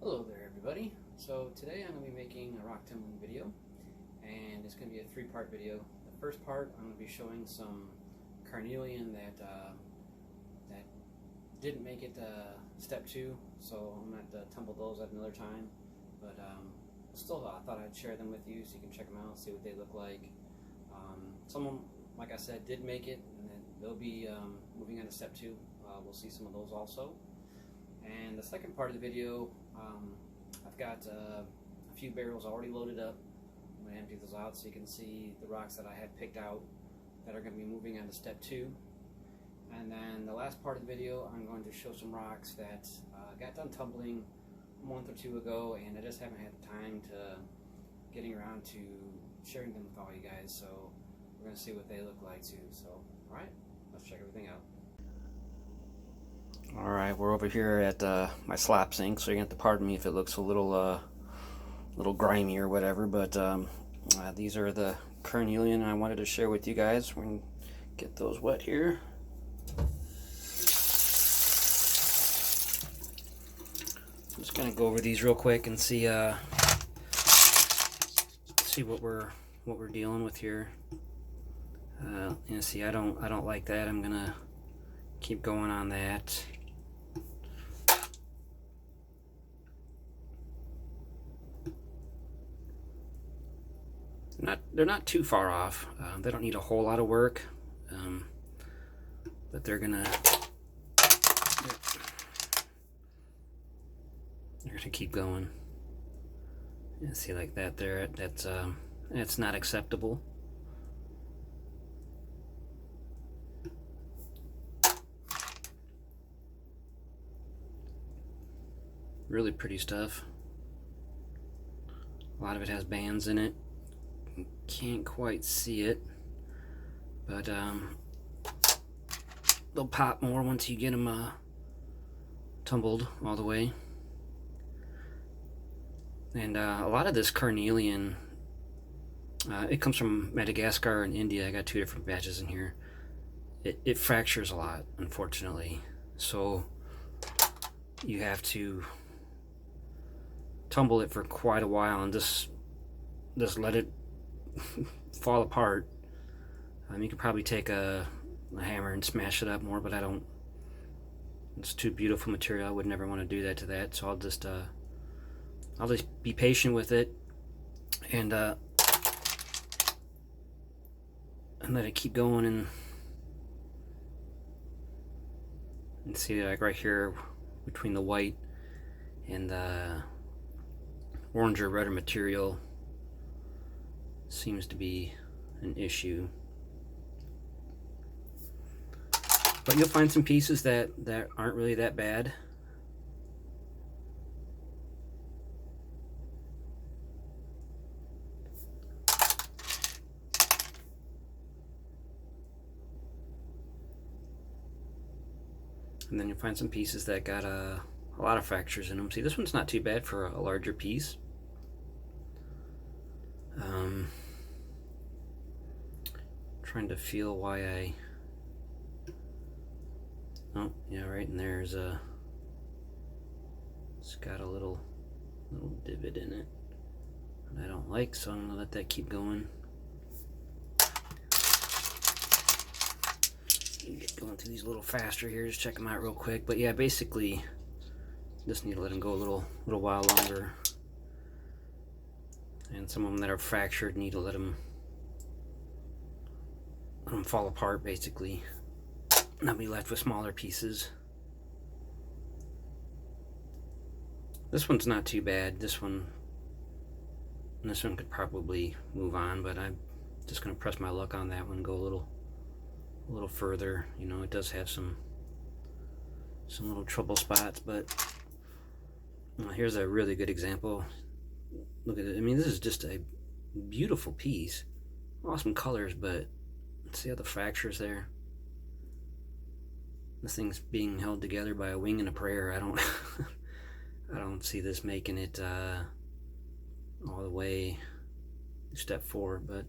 Hello there everybody. So today I'm going to be making a rock tumbling video, and it's going to be a three-part video. The first part I'm going to be showing some Carnelian that didn't make it step 2, so I'm going to have to tumble those at another time, but still I thought I'd share them with you so you can check them out, see what they look like. Some of them, like I said, did make it, and then they'll be moving on to step 2. We'll see some of those also. And the second part of the video, I've got a few barrels already loaded up. I'm going to empty those out so you can see the rocks that I had picked out that are going to be moving on to step 2. And then the last part of the video, I'm going to show some rocks that got done tumbling a month or two ago, and I just haven't had the time to getting around to sharing them with all you guys. So we're going to see what they look like too. So, alright, let's check everything out. Alright, we're over here at my slap sink, so you're going to have to pardon me if it looks a little grimy or whatever, but these are the Carnelian I wanted to share with you guys. We're going to get those wet here. I'm just going to go over these real quick and see what we're dealing with here. You see, I don't like that. I'm going to keep going on that. They're not too far off. They don't need a whole lot of work, but they're gonna keep going. You see, like that there. That's not acceptable. Really pretty stuff. A lot of it has bands in it. Can't quite see it, but they'll pop more once you get them tumbled all the way. And a lot of this Carnelian, it comes from Madagascar and India. I got 2 different batches in here. It fractures a lot, unfortunately, so you have to tumble it for quite a while and just let it fall apart. You could probably take a hammer and smash it up more, but I don't. It's too beautiful material. I would never want to do that to that. So I'll just be patient with it and let it keep going and see, like right here between the white and the orange or redder material seems to be an issue, but you'll find some pieces that aren't really that bad. And then you'll find some pieces that got a lot of fractures in them. See, this one's not too bad for a larger piece. Trying to feel why oh yeah, right in there is it's got a little divot in it that I don't like, so I'm gonna let that keep going. Get going through these a little faster here, just check them out real quick. But yeah, basically just need to let them go a little while longer. And some of them that are fractured need to let them fall apart, basically. And I'll be left with smaller pieces. This one's not too bad. This one could probably move on, but I'm just gonna press my luck on that one, go a little further. You know, it does have some little trouble spots, but here's a really good example. Look at it. I mean, this is just a beautiful piece. Awesome colors, but see how the fractures there? This thing's being held together by a wing and a prayer. I don't see this making it all the way to step 4, but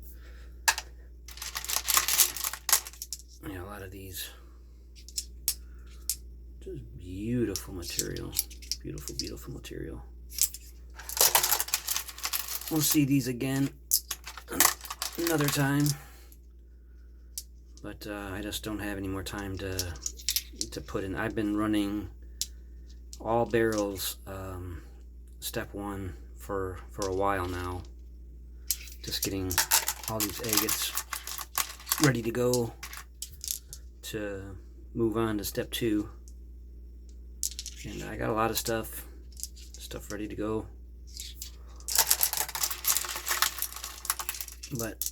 yeah, a lot of these just beautiful material. Beautiful, beautiful material. we'll see these again another time. But I just don't have any more time to put in. I've been running all barrels step 1 for a while now. Just getting all these agates ready to go to move on to step 2. And I got a lot of stuff ready to go. But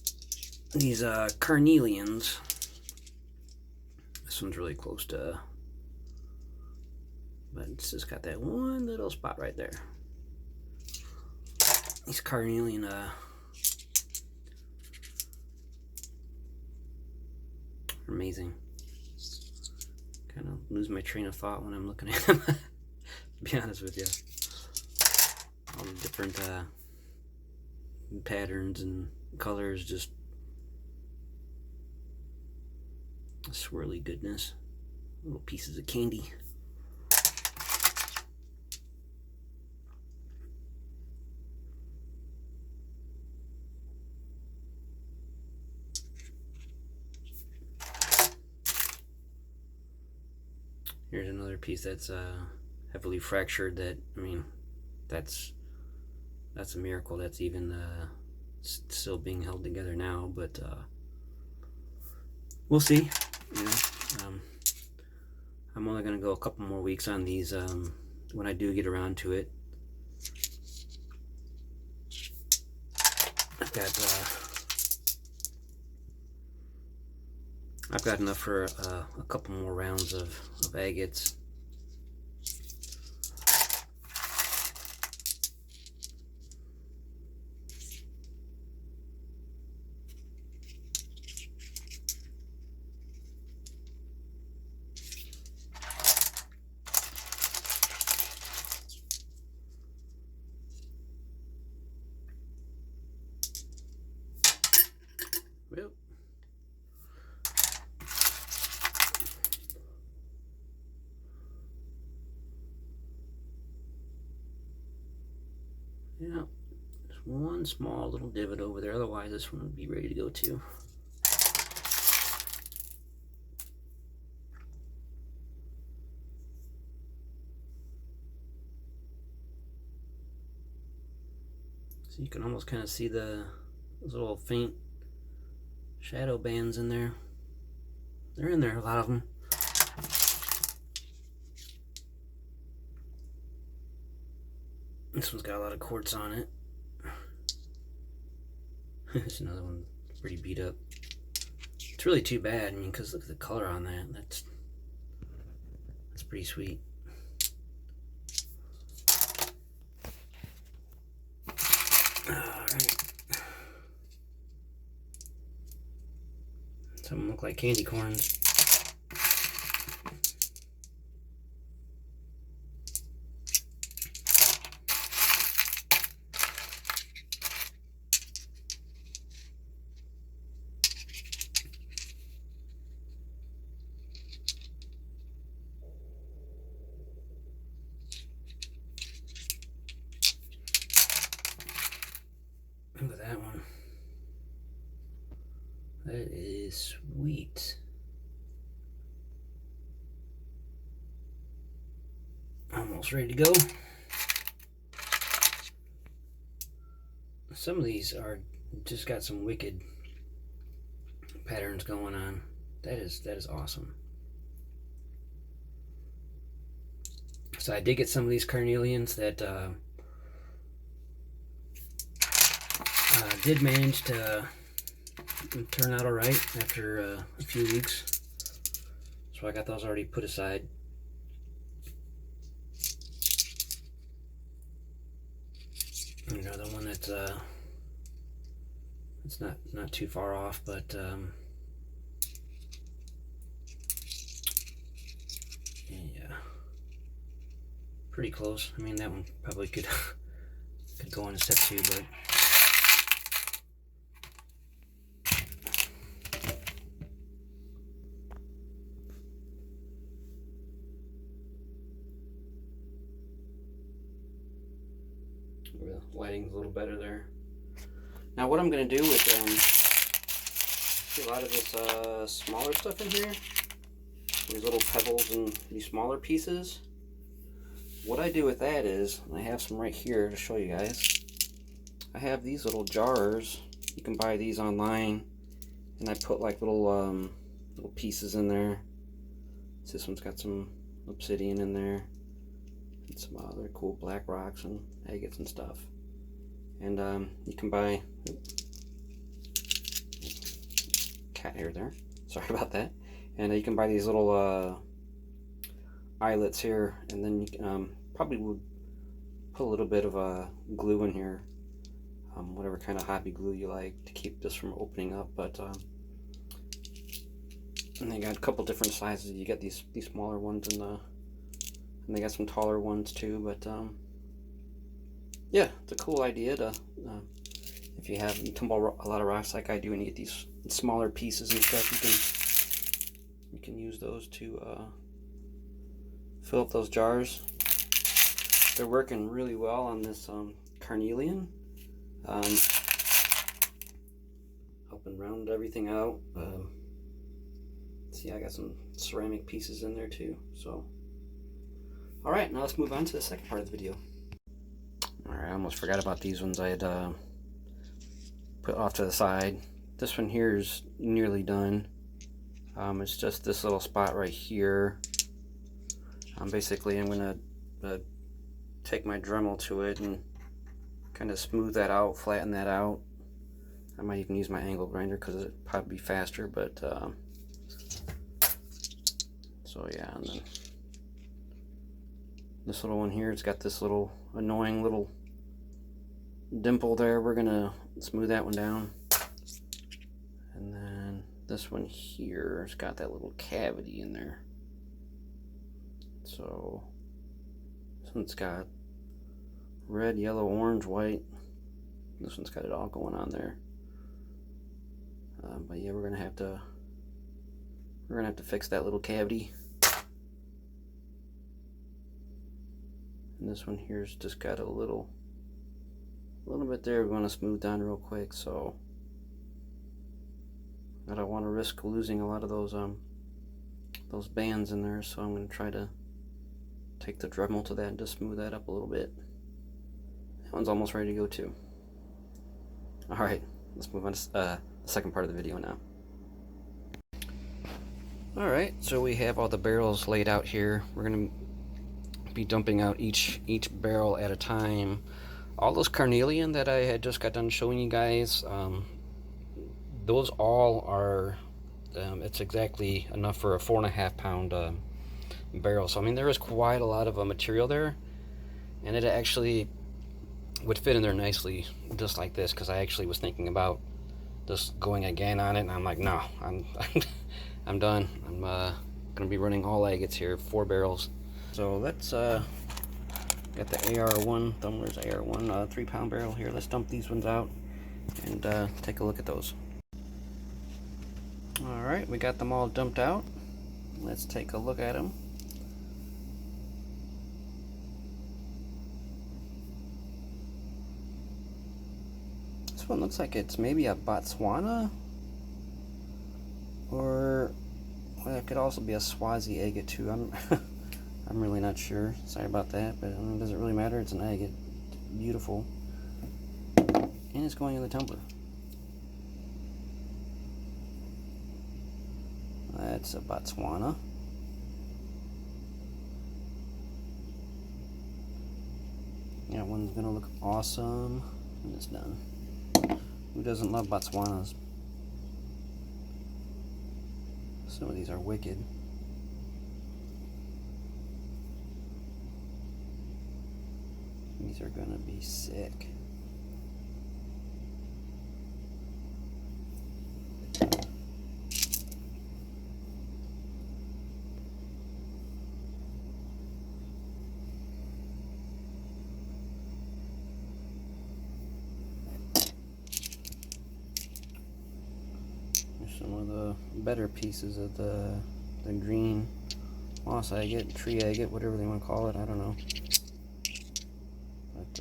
these Carnelians, this one's really close to, but it's just got that one little spot right there. These Carnelian amazing. Kind of lose my train of thought when I'm looking at them, to be honest with you. All the different patterns and colors, just swirly goodness. Little pieces of candy. Here's another piece that's heavily fractured. That, I mean, that's a miracle that's even still being held together now. But we'll see. You know, I'm only gonna go a couple more weeks on these when I do get around to it. I've got enough for a couple more rounds of agates. Well, yeah, there's one small little divot over there. Otherwise, this one would be ready to go too. So you can almost kind of see those little faint shadow bands in there. They're in there, a lot of them. This one's got a lot of quartz on it. There's another one pretty beat up. It's really too bad, I mean, because look at the color on that. That's pretty sweet. Alright. Some of them look like candy corns. Look at that one. That is sweet. Almost ready to go. Some of these are just got some wicked patterns going on. That is awesome. So I did get some of these Carnelians that did manage to turn out alright after a few weeks. So I got those already put aside. Another one that's it's not too far off, but yeah, pretty close. I mean, that one probably could go into step 2, but the lighting's a little better there. Now what I'm going to do with see a lot of this smaller stuff in here, these little pebbles and these smaller pieces. What I do with that is, I have some right here to show you guys. I have these little jars. You can buy these online, and I put like little little pieces in there. This one's got some obsidian in there, and some other cool black rocks and agates and stuff. And you can buy cat hair there. Sorry about that. And you can buy these little eyelets here, and then you can, probably would put a little bit of glue in here, whatever kind of hobby glue you like to keep this from opening up. But and they got a couple different sizes. You get these smaller ones, and they got some taller ones too. But yeah, it's a cool idea to if you tumble a lot of rocks like I do, and you get these smaller pieces and stuff, you can use those to fill up those jars. They're working really well on this Carnelian. Helping round everything out. See, I got some ceramic pieces in there too. So, all right, now let's move on to the second part of the video. All right, I almost forgot about these ones I had put off to the side. This one here is nearly done. It's just this little spot right here. Basically, I'm gonna take my Dremel to it and kind of smooth that out, flatten that out. I might even use my angle grinder because it'd probably be faster. But so yeah, and then this little one here, it's got this little annoying little dimple there. We're gonna smooth that one down. And then this one here, it's got that little cavity in there. So this one's got red, yellow, orange, white. This one's got it all going on there. But yeah, we're gonna have to fix that little cavity. And this one here's just got a little bit there we want to smooth down real quick. So I don't want to risk losing a lot of those bands in there. So I'm gonna try to take the Dremel to that and just smooth that up a little bit. That one's almost ready to go too. Alright, let's move on to the second part of the video now. Alright, so we have all the barrels laid out here. We're going to be dumping out each barrel at a time. All those Carnelian that I had just got done showing you guys, those all are, it's exactly enough for a 4.5 pound barrel. So I mean, there is quite a lot of material there, and it actually would fit in there nicely just like this, because I actually was thinking about just going again on it, and I'm like, no, I'm I'm done. I'm gonna be running all agates here, 4 barrels. So let's got the AR-1 Thumlers AR-1 3 pound barrel here. Let's dump these ones out and take a look at those. Alright, we got them all dumped out. Let's take a look at them. This one looks like it's maybe a Botswana, or well, it could also be a Swazi agate too. I'm really not sure. Sorry about that, but it doesn't really matter. It's an agate. It's beautiful, and it's going in the tumbler. That's a Botswana. Yeah, one's gonna look awesome when it's done. Who doesn't love Botswanas? Some of these are wicked. These are gonna be sick. Some of the better pieces of the green moss agate, tree agate, whatever they want to call it. I don't know. But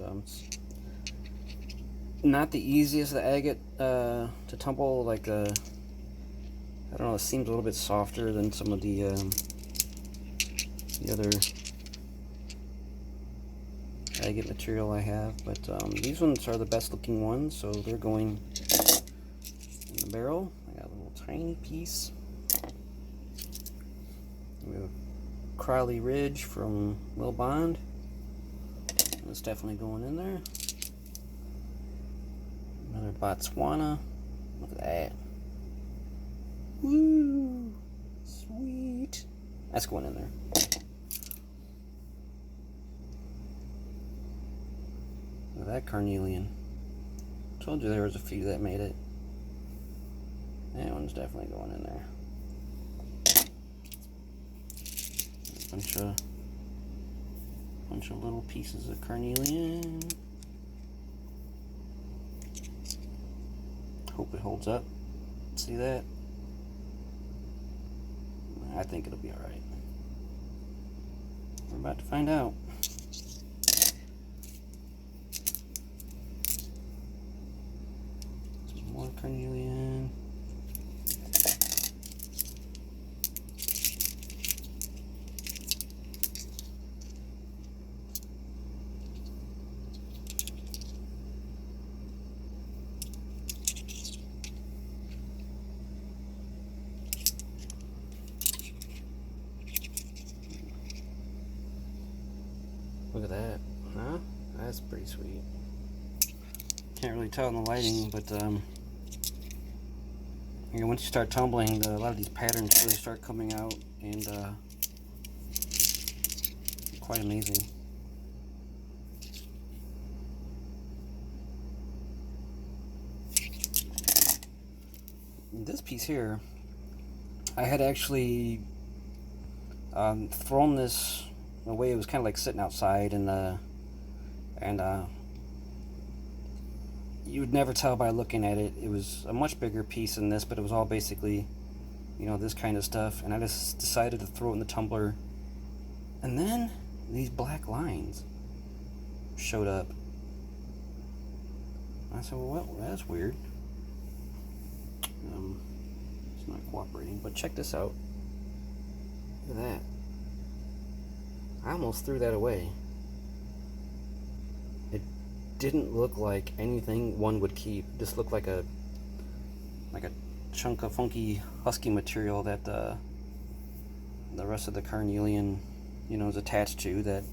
not the easiest of the agate to tumble. Like I don't know, it seems a little bit softer than some of the other agate material I have, but these ones are the best looking ones, so they're going in the barrel. I got a little tiny piece. We have Crowley Ridge from Will Bond. That's definitely going in there. Another Botswana. Look at that. Woo! Sweet. That's going in there. Look at that Carnelian. Told you there was a few that made it. That one's definitely going in there. A bunch of little pieces of Carnelian. Hope it holds up. See that? I think it'll be alright. We're about to find out. Some more Carnelian. Look at that, huh? That's pretty sweet. Can't really tell in the lighting, but you know, once you start tumbling, a lot of these patterns really start coming out, and quite amazing. This piece here, I had actually thrown this away. It was kind of like sitting outside, and you would never tell by looking at it. It was a much bigger piece than this, but it was all basically, you know, this kind of stuff. And I just decided to throw it in the tumbler, and then these black lines showed up. I said, well, that's weird. It's not cooperating, but check this out. Look at that. I almost threw that away. It didn't look like anything one would keep. It just looked like a chunk of funky husky material that the rest of the Carnelian, you know, is attached to. That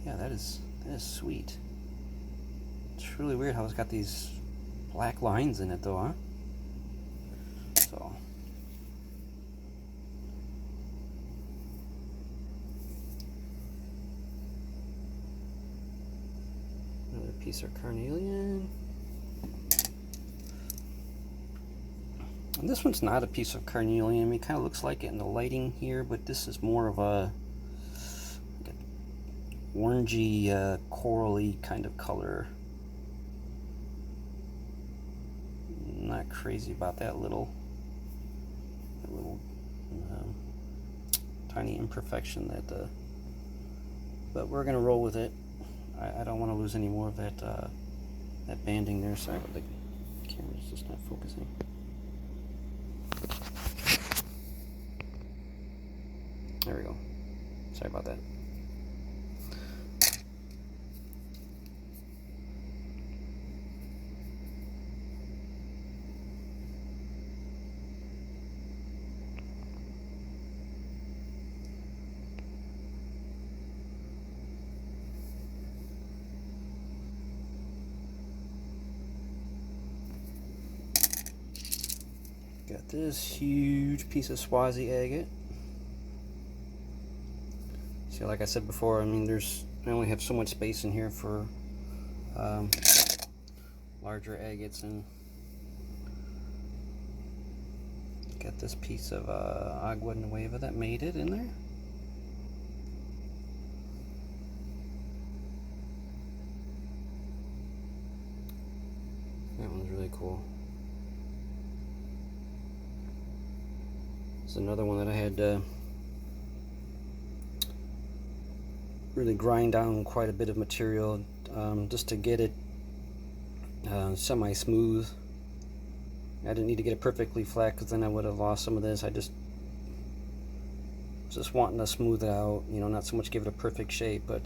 yeah, that is sweet. It's really weird how it's got these black lines in it though, huh? So another piece of Carnelian. And this one's not a piece of Carnelian. I mean, it kind of looks like it in the lighting here, but this is more of a like a orangey, corally kind of color. Not crazy about that little tiny imperfection that but we're gonna roll with it. I don't want to lose any more of that that banding there. Sorry, but the camera's just not focusing. There we go. Sorry about that. Got this huge piece of Swazi agate. See, like I said before, I mean, I only have so much space in here for larger agates, and got this piece of Agua Nueva that made it in there. That one's really cool. It's another one that I had to really grind down quite a bit of material. just to get it semi-smooth. I didn't need to get it perfectly flat because then I would have lost some of this. I just wanting to smooth it out, you know, not so much give it a perfect shape, but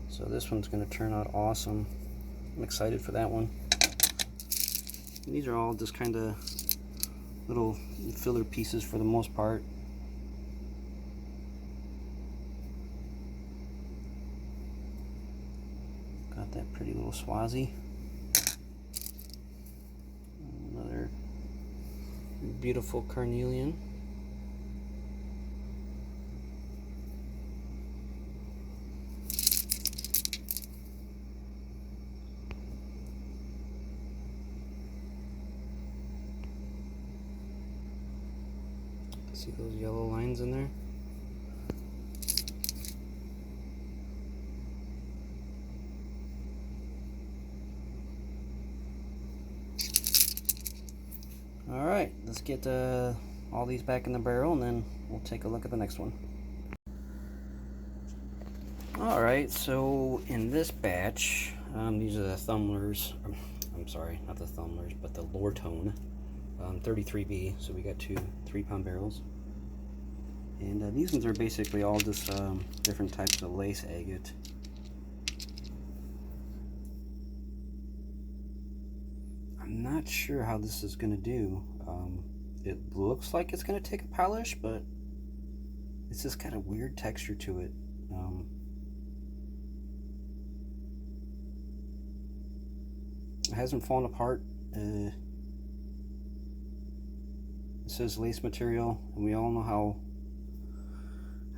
so this one's going to turn out awesome. I'm excited for that one. And these are all just kind of little filler pieces for the most part. Got that pretty little Swazi. Another beautiful Carnelian. See those yellow lines in there? Alright, let's get all these back in the barrel and then we'll take a look at the next one. Alright, so in this batch, these are the Thumlers. I'm sorry, not the Thumlers, but the Lortone 33B. So we got two 3-pound barrels. And these ones are basically all just different types of lace agate. I'm not sure how this is going to do. It looks like it's going to take a polish, but it's just got a weird texture to it. It hasn't fallen apart. It says lace material, and we all know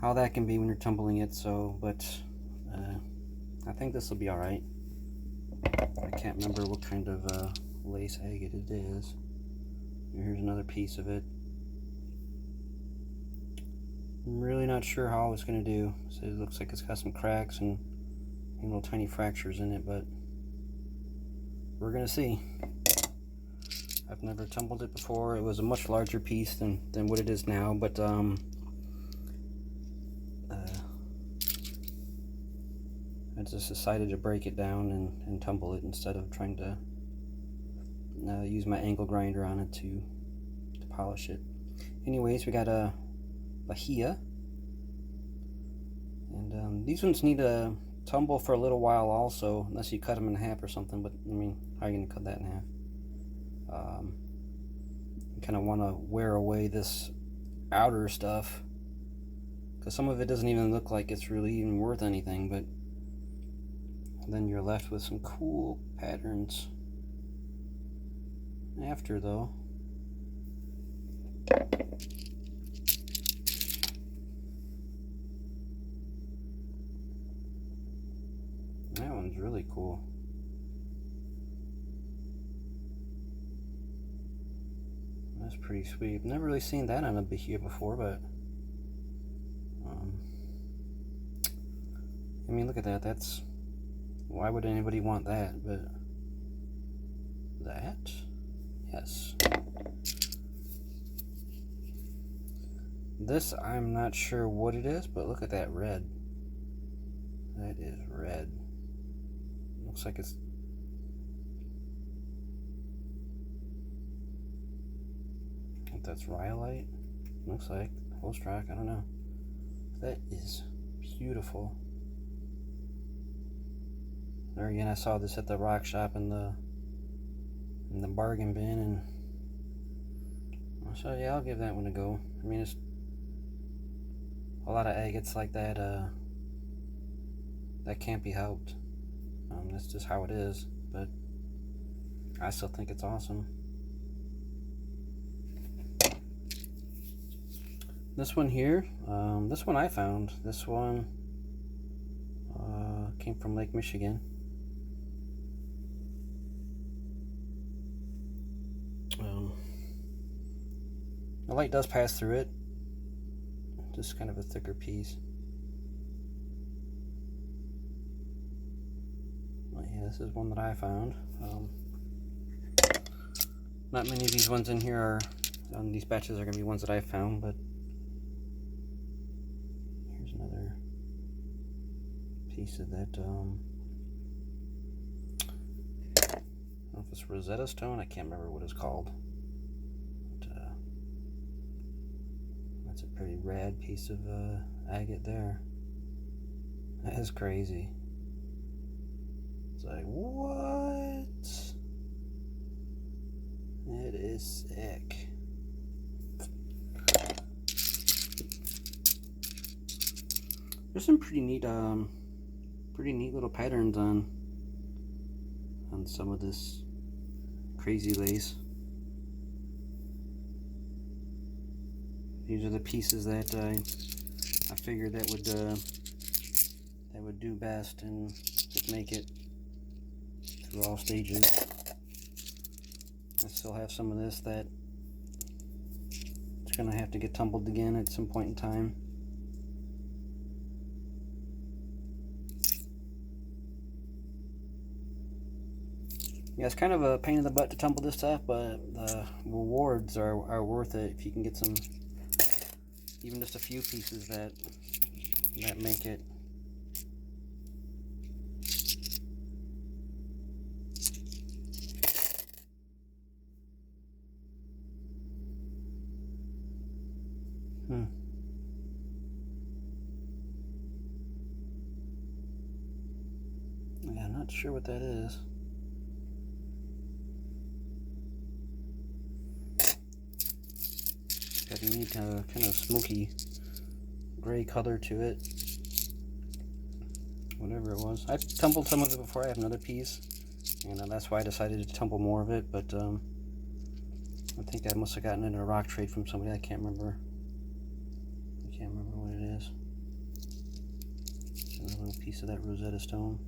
how that can be when you're tumbling it. So, but I think this will be all right. I can't remember what kind of lace agate it is. Here's another piece of it. I'm really not sure how it's going to do. So it looks like it's got some cracks and little tiny fractures in it, but we're going to see. I've never tumbled it before. It was a much larger piece than what it is now, but I just decided to break it down and tumble it instead of trying to use my angle grinder on it to polish it. Anyways, we got a Bahia, and these ones need to tumble for a little while also, unless you cut them in half or something. But I mean, how are you going to cut that in half? You kind of want to wear away this outer stuff, because some of it doesn't even look like it's really even worth anything, but then you're left with some cool patterns after, though. That one's really cool. That's pretty sweet. I've never really seen that on a Bahia before, but I mean, look at that. That's, why would anybody want that? But that, yes. This, I'm not sure what it is, but look at that red. That is red. Looks like it's, I think that's rhyolite. Looks like host rock. I don't know. That is beautiful. There again, I saw this at the rock shop in the bargain bin, and so yeah, I'll give that one a go. I mean, it's a lot of agates like that. That can't be helped. That's just how it is. But I still think it's awesome. This one here, this one I found. This one came from Lake Michigan. The light does pass through it. Just kind of a thicker piece. But yeah, this is one that I found. Not many of these ones in here are, these batches are going to be ones that I found, but piece of that, I don't know if it's Rosetta Stone, I can't remember what it's called. But, that's a pretty rad piece of agate there. That is crazy. It's like, what? It is sick. There's some pretty neat little patterns on some of this crazy lace. These are the pieces that I figured that would do best and just make it through all stages. I still have some of this that it's gonna have to get tumbled again at some point in time. Yeah, it's kind of a pain in the butt to tumble this stuff, but the rewards are worth it if you can get some, even just a few pieces that make it. Yeah, I'm not sure what that is. Got a neat kind of smoky gray color to it. Whatever it was. I've tumbled some of it before. I have another piece, and that's why I decided to tumble more of it. But I think I must have gotten it in a rock trade from somebody. I can't remember. I can't remember what it is. Another little piece of that Rosetta Stone.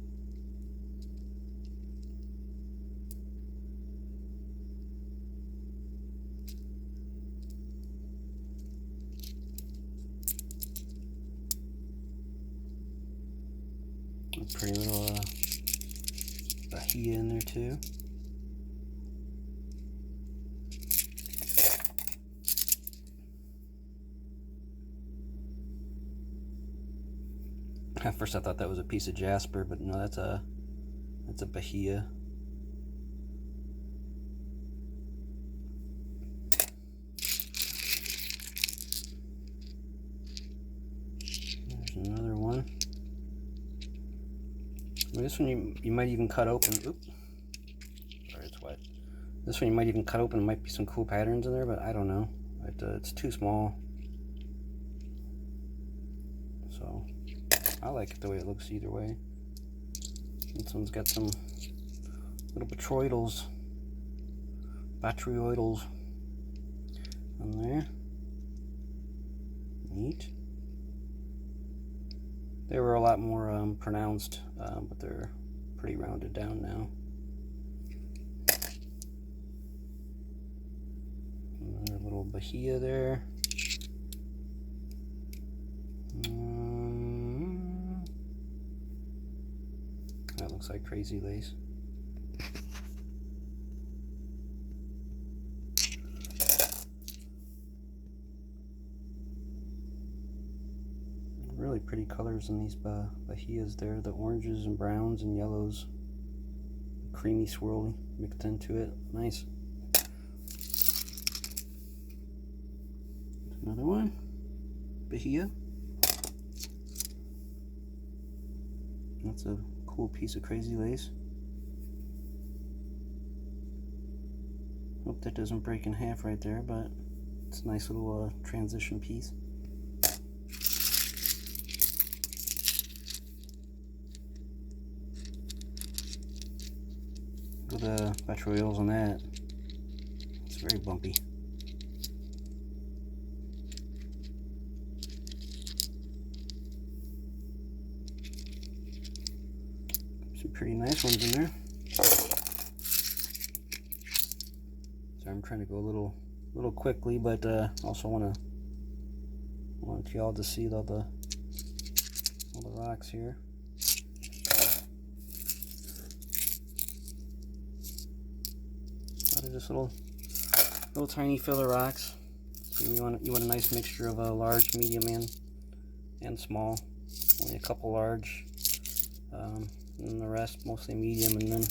A pretty little Bahia in there too. At first I thought that was a piece of Jasper, but no, that's a Bahia. There's another one. This one you might even cut open. Oops. Sorry, it's wet. This one you might even cut open. There might be some cool patterns in there, but I don't know. It's too small. So I like it the way it looks either way. This one's got some little batrioidals on there. Neat. They were a lot more pronounced, but they're pretty rounded down now. Another little Bahia there. That looks like crazy lace. Really pretty colors in these Bahias there. The oranges and browns and yellows. Creamy swirly mixed into it. Nice. Another one. Bahia. That's a cool piece of crazy lace. Hope that doesn't break in half right there, but it's a nice little transition piece. Look at the batrioidals on that. It's very bumpy. Some pretty nice ones in there. So I'm trying to go a little quickly, but also want y'all to see all the rocks here. A lot of just little tiny filler rocks. So you want a nice mixture of a large, medium, and small. Only a couple large. and the rest mostly medium, and then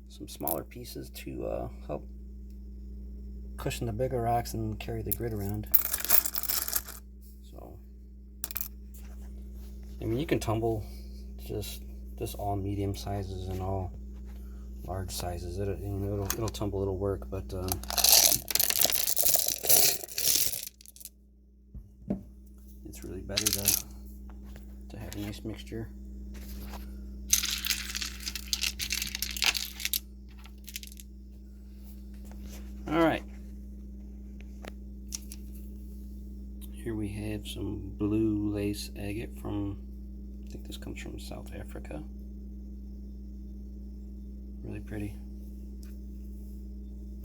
some smaller pieces to help cushion the bigger rocks and carry the grit around. So, I mean, you can tumble just all medium sizes and all large sizes. It'll tumble, it'll work, but it's really better to have a nice mixture. All right, here we have some blue lace agate from, I think this comes from South Africa. Really pretty.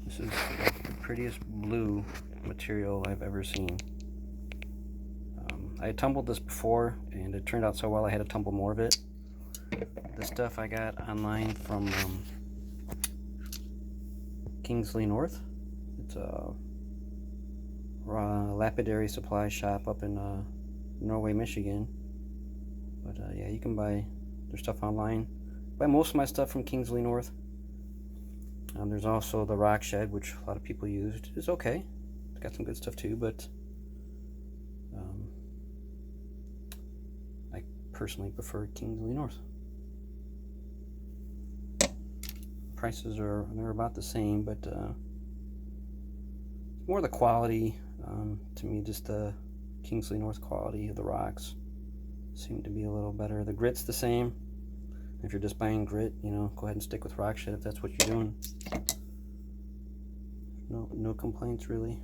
This is the prettiest blue material I've ever seen. I had tumbled this before, and it turned out so well I had to tumble more of it. This stuff I got online from Kingsley North. It's a lapidary supply shop up in Norway, Michigan. But yeah, you can buy their stuff online. Buy most of my stuff from Kingsley North. There's also the Rock Shed, which a lot of people used. It's okay. It's got some good stuff too, but I personally prefer Kingsley North. Prices they're about the same, but more the quality. To me, just the Kingsley North quality of the rocks seem to be a little better. The grit's the same. If you're just buying grit, you know, go ahead and stick with Rock Shed if that's what you're doing. No complaints really.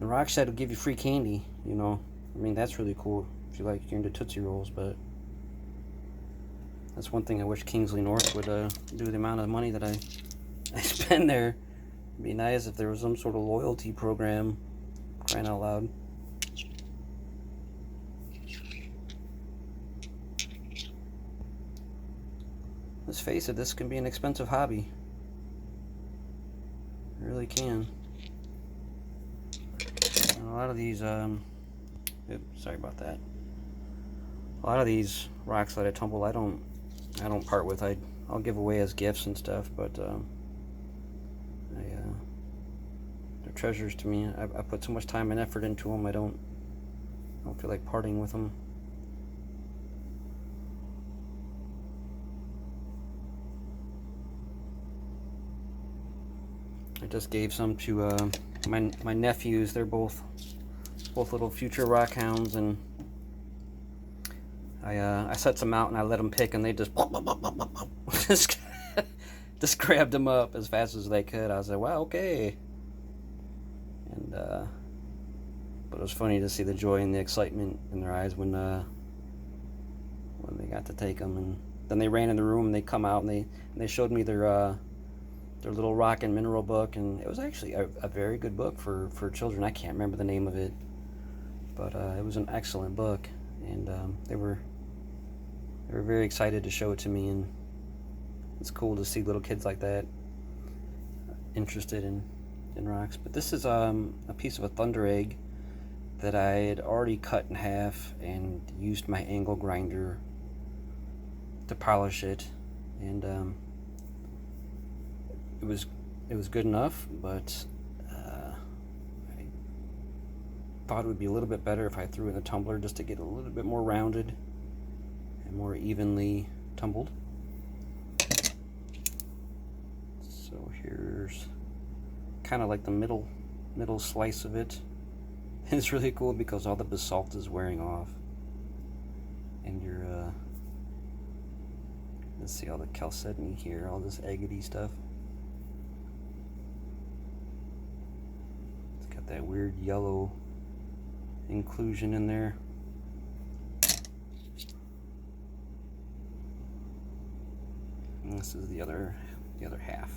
The Rock Shed will give you free candy, you know. I mean, that's really cool if you're into Tootsie Rolls, but that's one thing I wish Kingsley North would do the amount of money that I spend there. It'd be nice if there was some sort of loyalty program, crying out loud. Let's face it, this can be an expensive hobby. It really can. And a lot of these, oops, sorry about that. A lot of these rocks that I tumble, I don't part with. I'll give away as gifts and stuff, but they're treasures to me. I put so much time and effort into them. I don't feel like parting with them. I just gave some to my nephews. They're both little future rock hounds, and I set some out and I let them pick, and they just just grabbed them up as fast as they could. I was like, wow, okay. And but it was funny to see the joy and the excitement in their eyes when they got to take them. And then they ran in the room and they come out and they showed me their little rock and mineral book, and it was actually a very good book for children. I can't remember the name of it, but it was an excellent book, and they were very excited to show it to me, and it's cool to see little kids like that interested in rocks. But this is a piece of a thunder egg that I had already cut in half and used my angle grinder to polish it, and it was good enough, but I thought it would be a little bit better if I threw it in the tumbler just to get a little bit more rounded and more evenly tumbled. So here's kind of like the middle slice of it. It's really cool because all the basalt is wearing off, and you're let's see, all the chalcedony here, all this agate stuff. It's got that weird yellow inclusion in there. And this is the other half.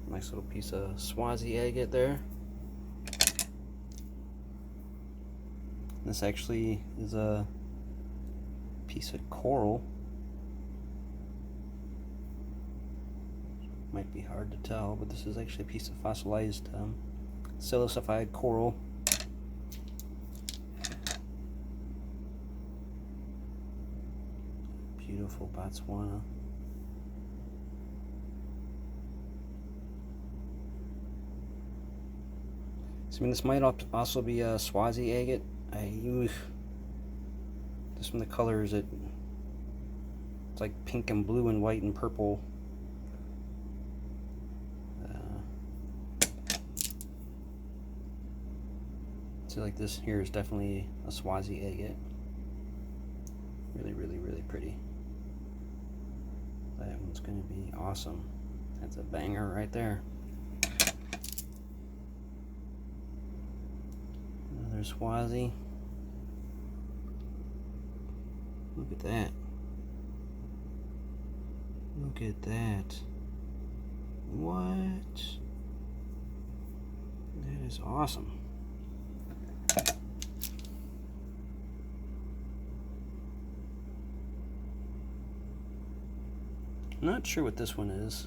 Nice little piece of Swazi agate there. This actually is a piece of coral. might be hard to tell, but this is actually a piece of fossilized silicified coral. Beautiful Botswana. So, I mean, this might also be a Swazi agate. Just from the colors, it's like pink and blue and white and purple. So like this here is definitely a Swazi agate. Really, really, really pretty. That one's going to be awesome. That's a banger right there. Another Swazi. Look at that. Look at that. What? That is awesome. Not sure what this one is.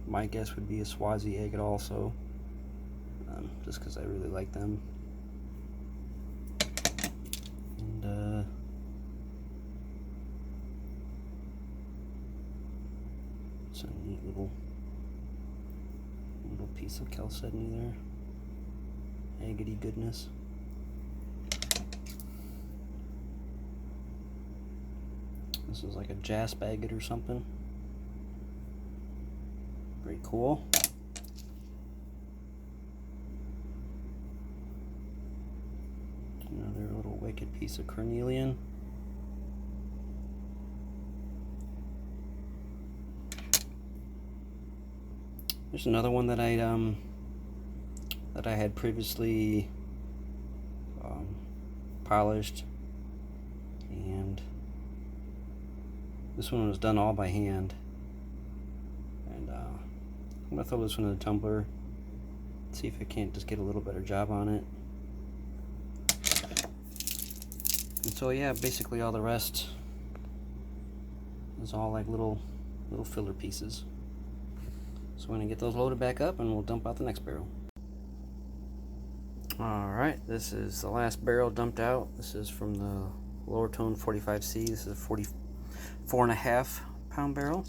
My guess would be a Swazi agate also, just because I really like them. And it's a neat little piece of chalcedony there. Agate goodness. This is like a Jasper agate or something. Pretty cool. Another little wicked piece of Carnelian. There's another one that I had previously polished, and this one was done all by hand. And I'm gonna throw this one in a tumbler, see if I can't just get a little better job on it. And so yeah, basically all the rest is all like little filler pieces. So we're gonna get those loaded back up and we'll dump out the next barrel. Alright, this is the last barrel dumped out. This is from the Lortone 45C. This is a 44.5 pound barrel.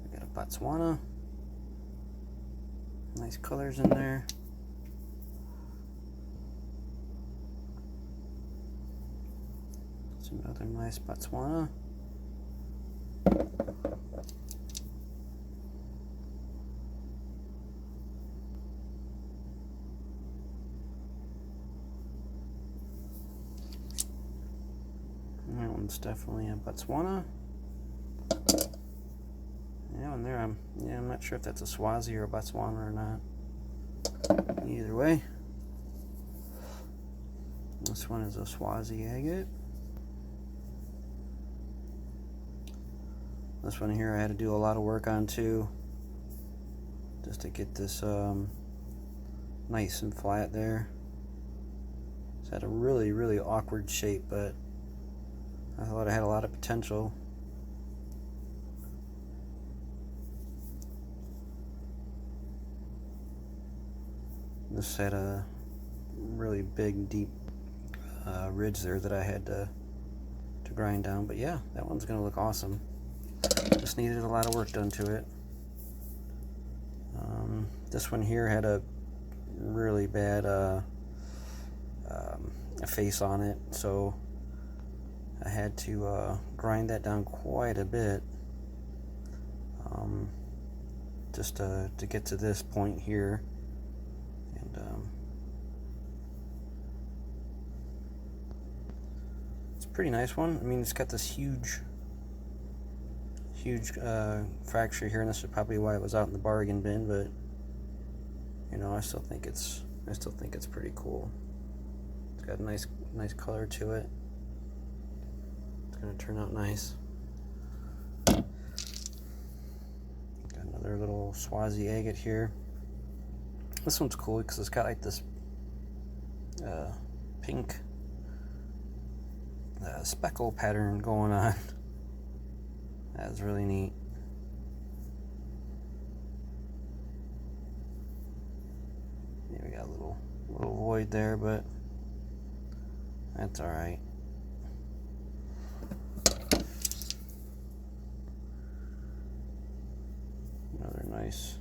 We got a Botswana. Nice colors in there. It's another nice Botswana. That one's definitely a Botswana. Yeah, and there I'm not sure if that's a Swazi or a Botswana or not. Either way, this one is a Swazi agate. This one here I had to do a lot of work on too, just to get this nice and flat there. It's had a really awkward shape, but I thought it had a lot of potential. This had a really big, deep ridge there that I had to grind down. But yeah, that one's gonna look awesome. Just needed a lot of work done to it. This one here had a really bad face on it, so I had to grind that down quite a bit, just to get to this point here. And it's a pretty nice one. I mean, it's got this huge fracture here, and this is probably why it was out in the bargain bin. But you know, I still think it's pretty cool. It's got a nice color to it. It's gonna turn out nice. Got another little Swazi agate here. This one's cool because it's got like this pink speckle pattern going on. That's really neat. Yeah, we got a little void there, but that's all right. Another nice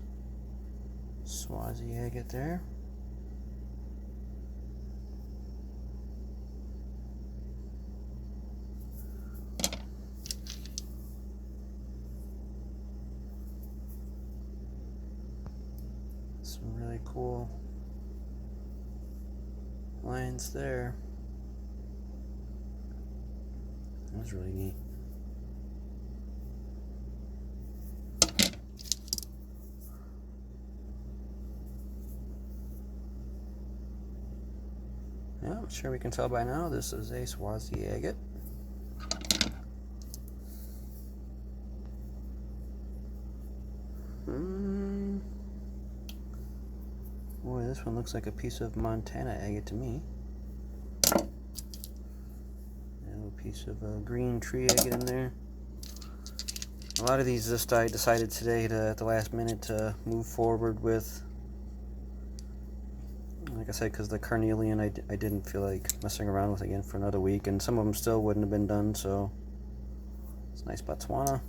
Swazi agate there. Some really cool lines there. That's really neat. Yeah, I'm sure we can tell by now this is a Swazi agate. Boy, this one looks like a piece of Montana agate to me. A little piece of green tree agate in there. A lot of these I decided today at the last minute to move forward with. Like I said, because the Carnelian I didn't feel like messing around with again for another week, and some of them still wouldn't have been done, so it's nice Botswana.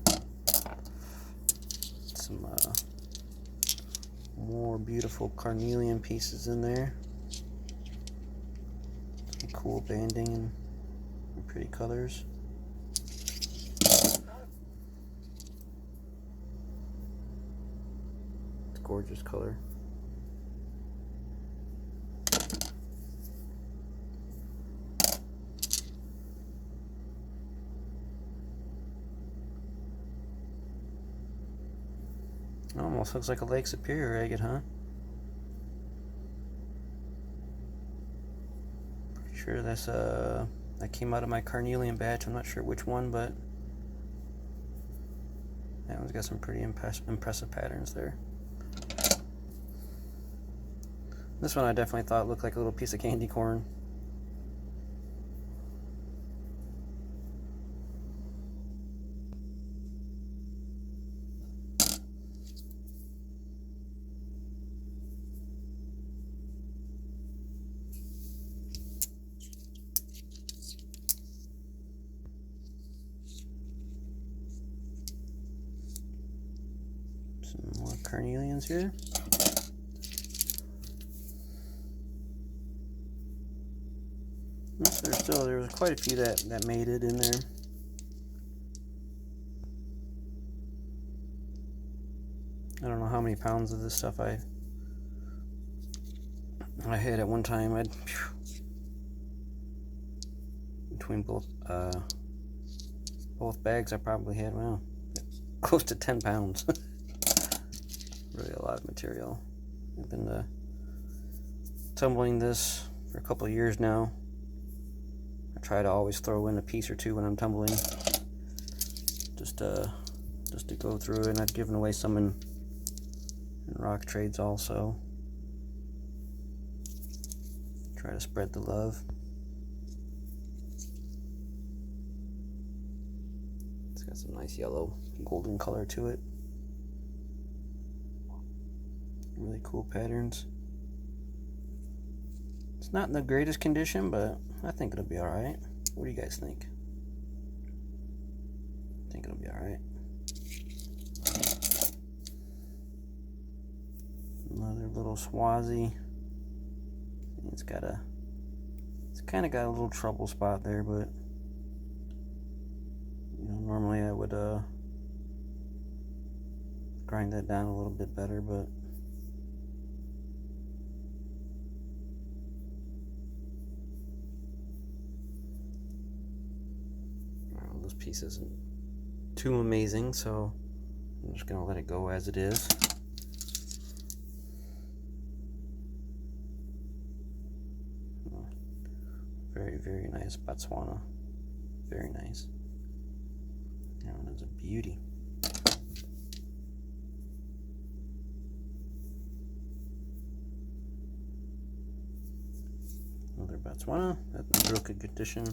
Some more beautiful Carnelian pieces in there. Some cool banding and pretty colors. It's a gorgeous color. Almost looks like a Lake Superior agate, huh? Pretty sure that's that came out of my Carnelian batch. I'm not sure which one, but that one's got some pretty impressive patterns there. This one I definitely thought looked like a little piece of candy corn. Some more Carnelians here. There was quite a few that made it in there. I don't know how many pounds of this stuff I had at one time. Between both bags, I probably had, well, close to 10 pounds. Really a lot of material. I've been tumbling this for a couple of years now. I try to always throw in a piece or two when I'm tumbling, just to go through it. And I've given away some in rock trades also. Try to spread the love. It's got some nice yellow golden color to it. Really cool patterns. It's not in the greatest condition, but I think it'll be alright. What do you guys think? I think it'll be alright. Another little Swazi. It's kind of got a little trouble spot there, but you know, normally I would grind that down a little bit better, but this piece isn't too amazing, so I'm just gonna let it go as it is. Very, very nice Botswana. Very nice. That one is a beauty. Another Botswana. That's in real good condition.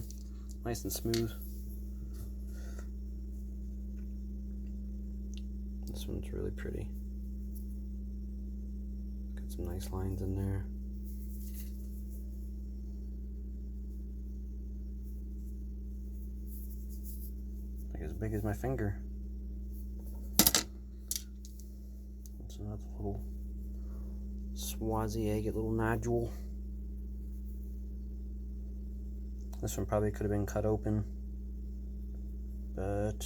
nice and smooth. This one's really pretty. Got some nice lines in there. Like as big as my finger. That's another little Swazi agate, little nodule. This one probably could have been cut open, but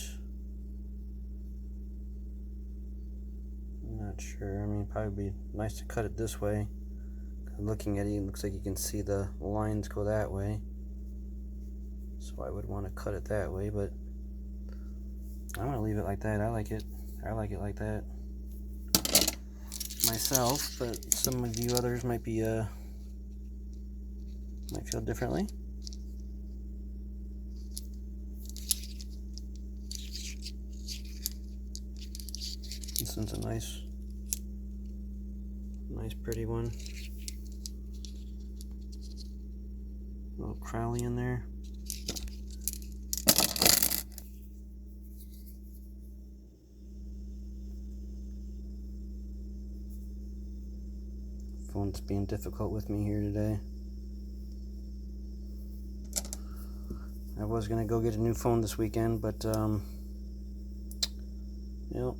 I'm not sure. I mean, probably be nice to cut it this way. Looking at it, it looks like you can see the lines go that way, so I would want to cut it that way, but I'm gonna leave it like that. I like it like that myself, but some of you others might be might feel differently. This one's a nice pretty one. A little Crowley in there. Phone's being difficult with me here today. I was gonna go get a new phone this weekend, but you know,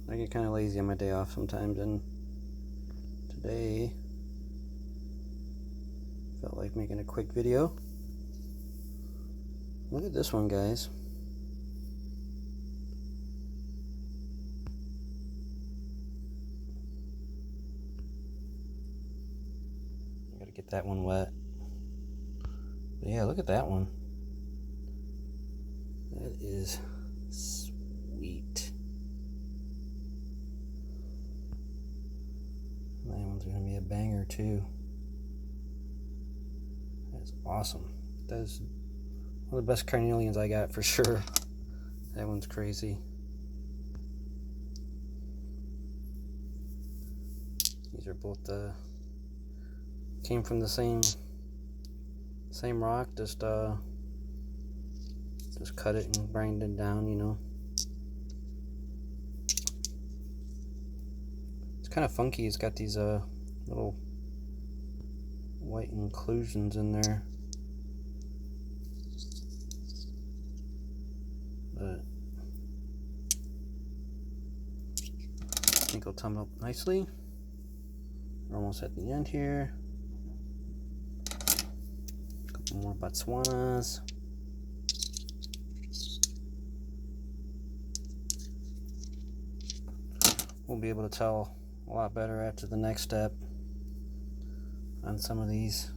I get kind of lazy on my day off sometimes, and today felt like making a quick video. Look at this one, guys. I gotta get that one wet. But yeah, look at that one. That is sweet. That one's gonna be a banger too. That's awesome. That's one of the best carnelians I got for sure. That one's crazy. These are both came from the same rock. Just cut it and grind it down, you know. Kind of funky. It's got these little white inclusions in there, but I think it'll tumble up nicely. We're almost at the end here. A couple more Botswanas. We'll be able to tell a lot better after the next step on some of these.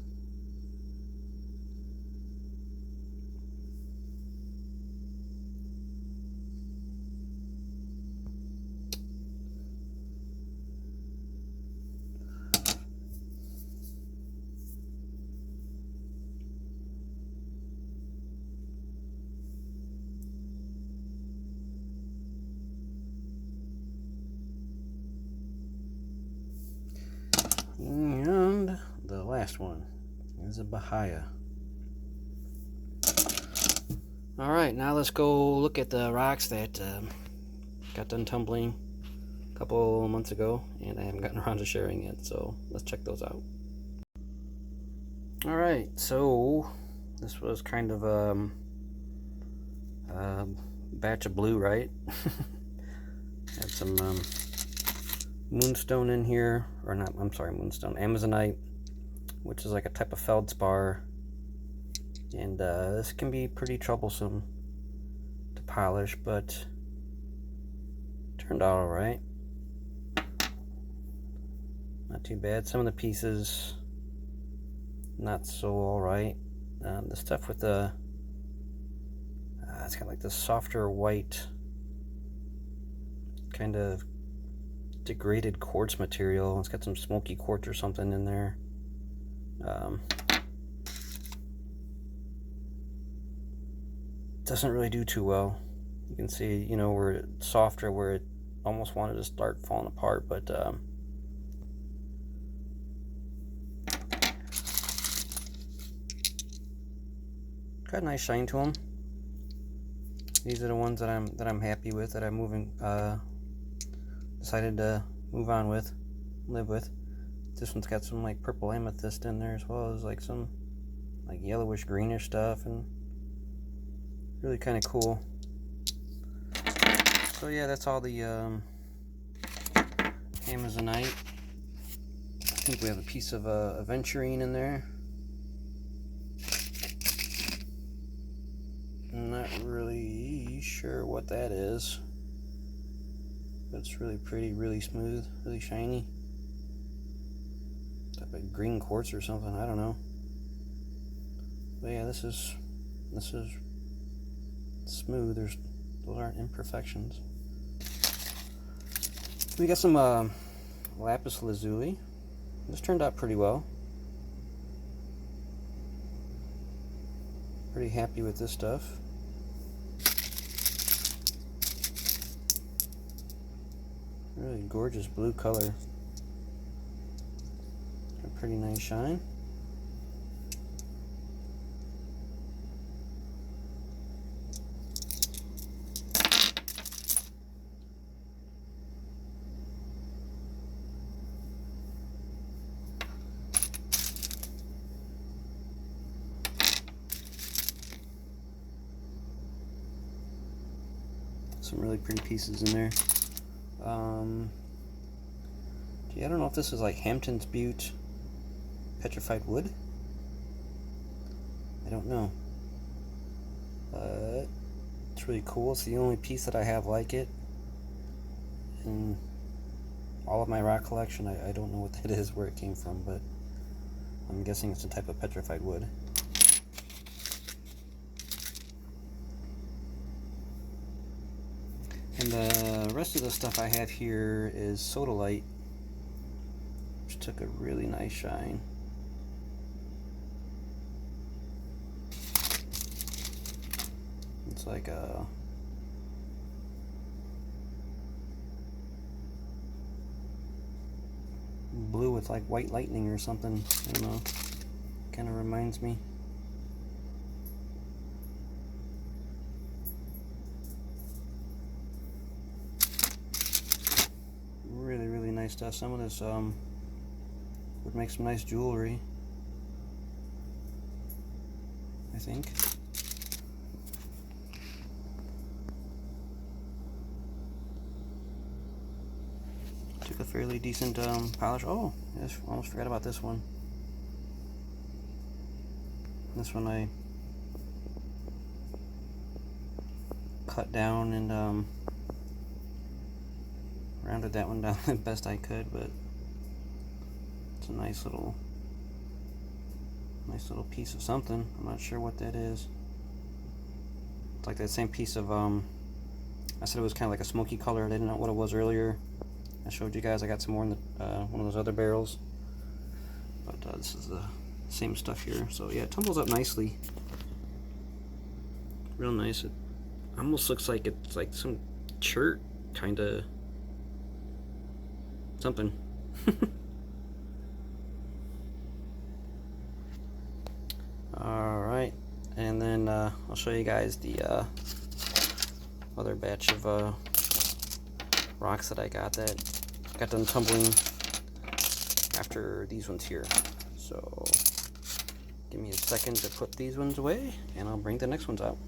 And the last one is a Bahia. Alright, now let's go look at the rocks that got done tumbling a couple months ago, and I haven't gotten around to sharing it, so let's check those out. Alright, so this was kind of a batch of blue, right? Had some Moonstone in here, or not, I'm sorry, Moonstone, Amazonite, which is like a type of feldspar, and this can be pretty troublesome to polish, but turned out alright. Not too bad. Some of the pieces not so alright. The stuff with the it's got like this softer white kind of degraded quartz material. It's got some smoky quartz or something in there. Doesn't really do too well. You can see, you know, where it's softer, where it almost wanted to start falling apart, but got a nice shine to them. These are the ones that I'm happy with, that I'm decided to move on with, live with. This one's got some like purple amethyst in there, as well as like some like yellowish greenish stuff, and really kind of cool. So yeah, that's all the Amazonite. I think we have a piece of aventurine in there. I'm not really sure what that is, but it's really pretty, really smooth, really shiny. Type of green quartz or something, I don't know. But yeah, this is smooth. Those aren't imperfections. We got some Lapis Lazuli. This turned out pretty well. Pretty happy with this stuff. Really gorgeous blue color. A pretty nice shine. Some really pretty pieces in there. Gee, I don't know if this is like Hampton's Butte petrified wood. I don't know. But it's really cool. It's the only piece that I have like it in all of my rock collection. I don't know what that is, where it came from, but I'm guessing it's a type of petrified wood. And the rest of the stuff I have here is Sodalite, which took a really nice shine. It's like a blue with like white lightning or something. I don't know. Kind of reminds me. Really nice stuff. Some of this would make some nice jewelry, I think. Took a fairly decent polish. Oh, I almost forgot about this one. This one I cut down and rounded that one down the best I could, but it's a nice little piece of something. I'm not sure what that is. It's like that same piece of I said it was kind of like a smoky color. I didn't know what it was earlier. I showed you guys I got some more in the one of those other barrels, but this is the same stuff here. So yeah, it tumbles up nicely, real nice. It almost looks like it's like some shirt kind of something. Alright, and then I'll show you guys the other batch of rocks that I got done tumbling after these ones here. So give me a second to put these ones away and I'll bring the next ones out.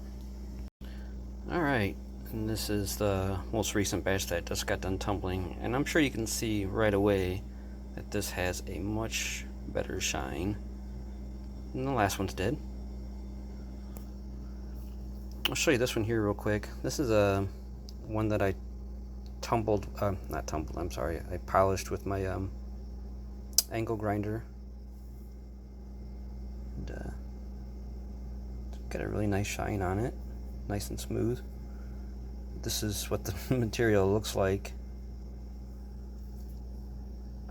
Alright, and this is the most recent batch that just got done tumbling, and I'm sure you can see right away that this has a much better shine than the last ones did. I'll show you this one here real quick. This is a one that I I polished with my angle grinder. And got a really nice shine on it, nice and smooth. This is what the material looks like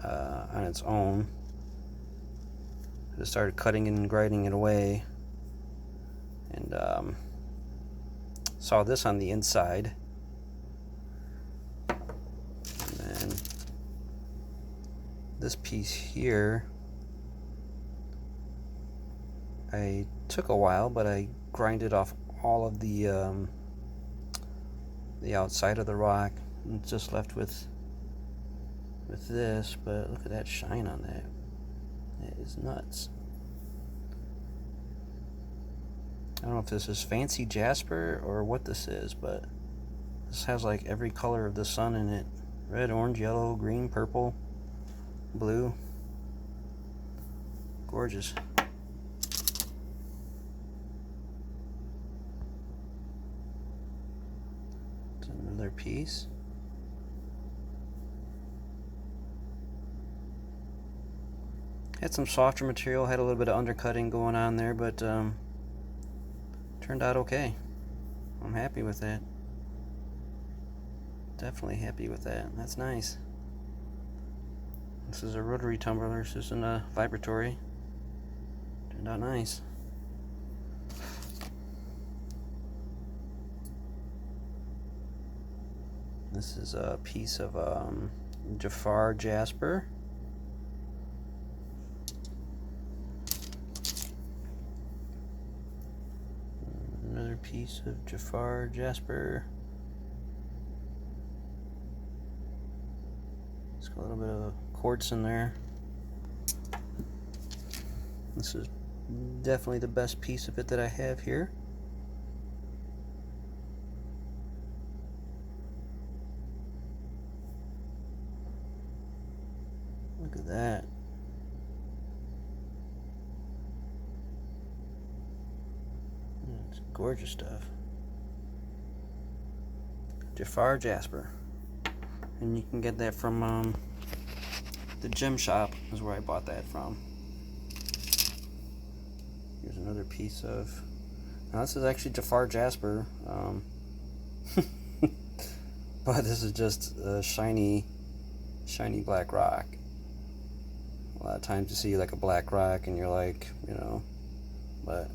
on its own. I just started cutting and grinding it away, and saw this on the inside, and then this piece here I took a while, but I grinded off all of the outside of the rock, and just left with this. But look at that shine on that. That is nuts. I don't know if this is fancy Jasper or what this is, but this has like every color of the sun in it. Red, orange, yellow, green, purple, blue. Gorgeous. It's another piece. Had some softer material, had a little bit of undercutting going on there, but turned out okay. I'm happy with that. Definitely happy with that. That's nice. This is a rotary tumbler. This isn't a vibratory. Turned out nice. This is a piece of Jafar Jasper. Another piece of Jafar Jasper. It's got a little bit of quartz in there. This is definitely the best piece of it that I have here. Look at that. It's gorgeous stuff. Jafar Jasper. And you can get that from the gem shop is where I bought that from. Here's another piece of... Now this is actually Jafar Jasper. But this is just a shiny black rock. A lot of times you see like a black rock and you're like, you know, but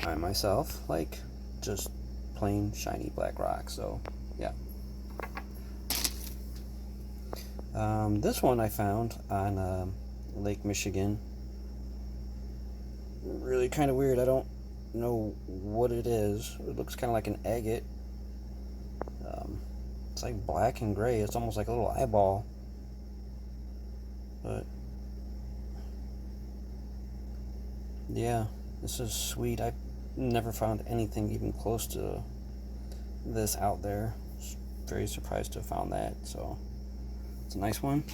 I myself like just plain shiny black rock, so yeah. This one I found on Lake Michigan. Really kind of weird. I don't know what it is. It looks kind of like an agate. It's like black and gray. It's almost like a little eyeball. But yeah, this is sweet. I've never found anything even close to this out there. Very surprised to have found that. So it's a nice one.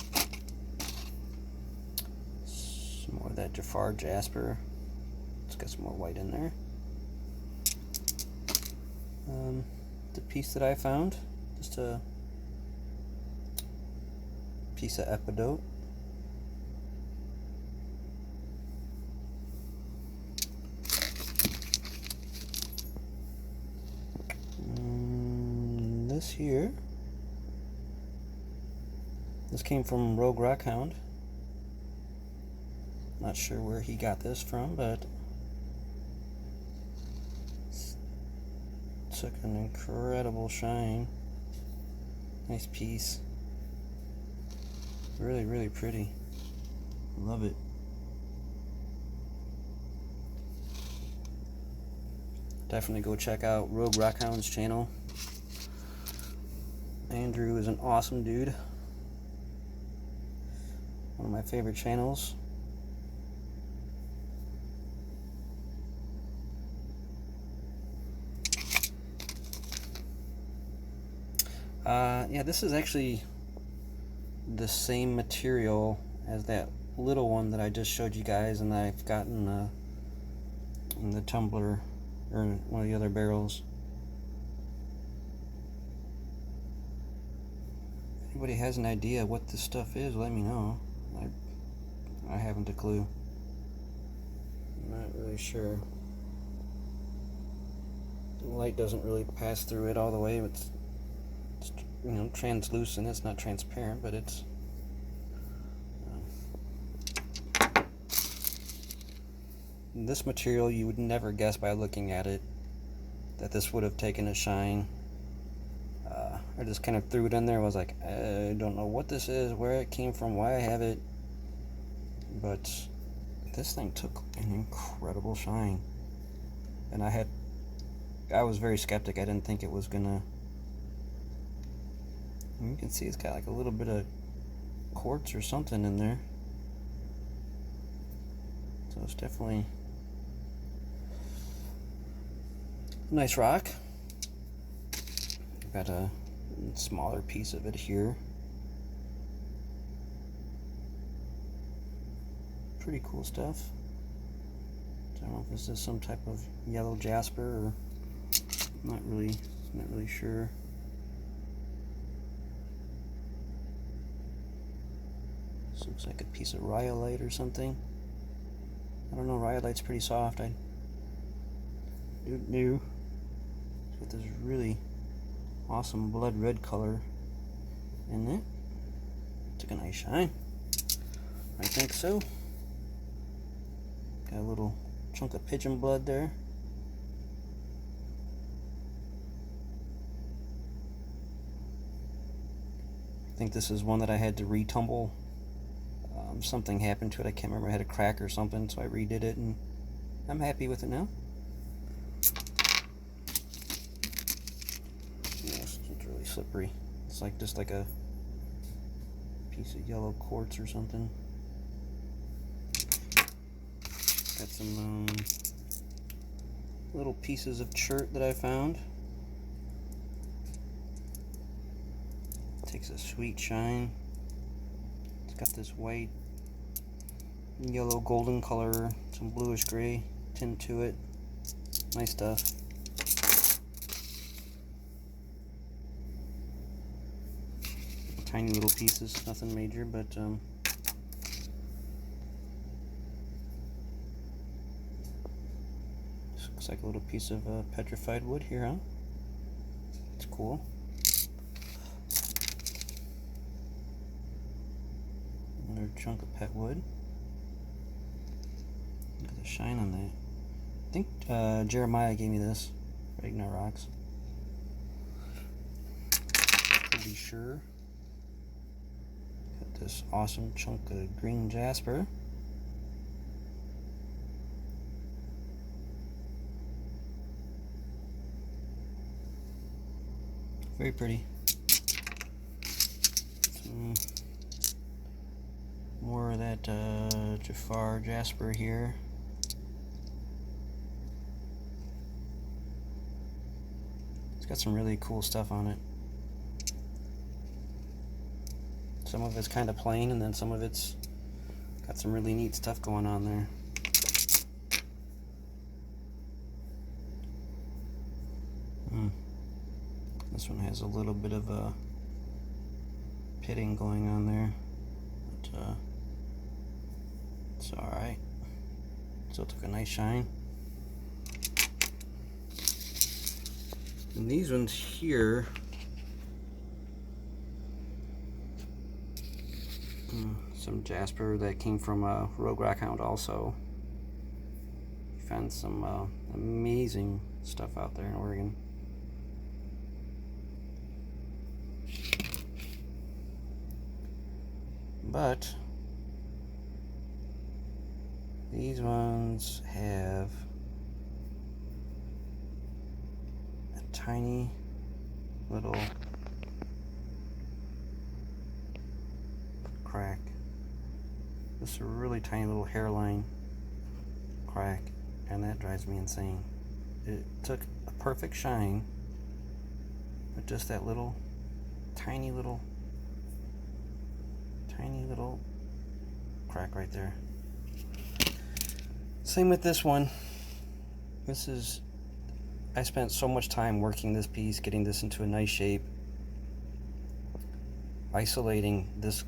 Some more of that Jafar Jasper. Let's get some more white in there. The piece that I found, just a piece of epidote. This here, this came from Rogue Rockhound. Not sure where he got this from, but took an incredible shine. Nice piece. Really, really pretty. Love it. Definitely go check out Rogue Rockhound's channel. Andrew is an awesome dude. One of my favorite channels. Yeah, this is actually the same material as that little one that I just showed you guys, and I've gotten in the tumbler, or one of the other barrels. If anybody has an idea what this stuff is, let me know. I haven't a clue. I'm not really sure. The light doesn't really pass through it all the way. It's you know, translucent. It's not transparent, but it's this material, you would never guess by looking at it that this would have taken a shine. I just kind of threw it in there. I was like, I don't know what this is, where it came from, why I have it, but this thing took an incredible shine. And I was very skeptic. I didn't think it was gonna. You can see it's got like a little bit of quartz or something in there. So it's definitely a nice rock. Got a smaller piece of it here. Pretty cool stuff. I don't know if this is some type of yellow jasper or not really sure. This looks like a piece of rhyolite or something. I don't know, rhyolite's pretty soft. I do. It's got this really awesome blood red color in it. Took a nice shine. I think so. Got a little chunk of pigeon blood there. I think this is one that I had to retumble. Something happened to it. I can't remember. I had a crack or something, so I redid it, and I'm happy with it now. Yes, it's really slippery. It's like just like a piece of yellow quartz or something. Got some little pieces of chert that I found. Takes a sweet shine. It's got this white, yellow, golden color, some bluish gray tint to it. Nice stuff. Tiny little pieces, nothing major, but this looks like a little piece of petrified wood here, huh? It's cool. Another chunk of pet wood. Look at the shine on that. I think Jeremiah gave me this for Ignite Rocks. Pretty sure. Got this awesome chunk of green jasper. Very pretty. Some more of that Jafar jasper here. It's got some really cool stuff on it. Some of it's kind of plain, and then some of it's got some really neat stuff going on there. This one has a little bit of a pitting going on there, but it's alright. Still took a nice shine. And these ones here, some jasper that came from a Rogue Rock Hound also. Found some amazing stuff out there in Oregon. But these ones have a tiny little crack. This is a really tiny little hairline crack, and that drives me insane. It took a perfect shine, but just that little tiny little crack right there. Same with this one. I spent so much time working this piece, getting this into a nice shape, isolating this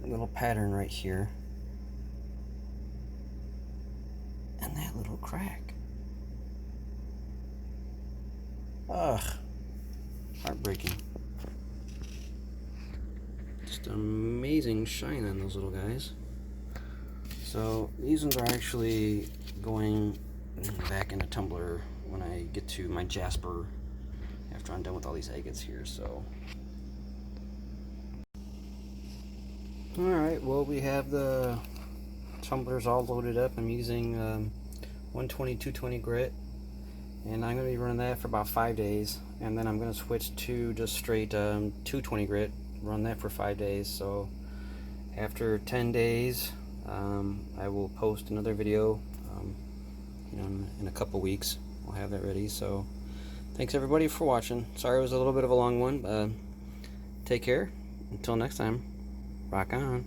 little pattern right here, and that little crack. Ugh, heartbreaking. Just amazing shine on those little guys. So these ones are actually going back into Tumbler when I get to my Jasper after I'm done with all these agates here. So alright, well, we have the tumblers all loaded up. I'm using 120, 220 grit, and I'm going to be running that for about 5 days, and then I'm going to switch to just straight 220 grit, run that for 5 days. So after 10 days, I will post another video, in a couple weeks. We'll have that ready. So thanks everybody for watching. Sorry it was a little bit of a long one, but take care. Until next time, rock on.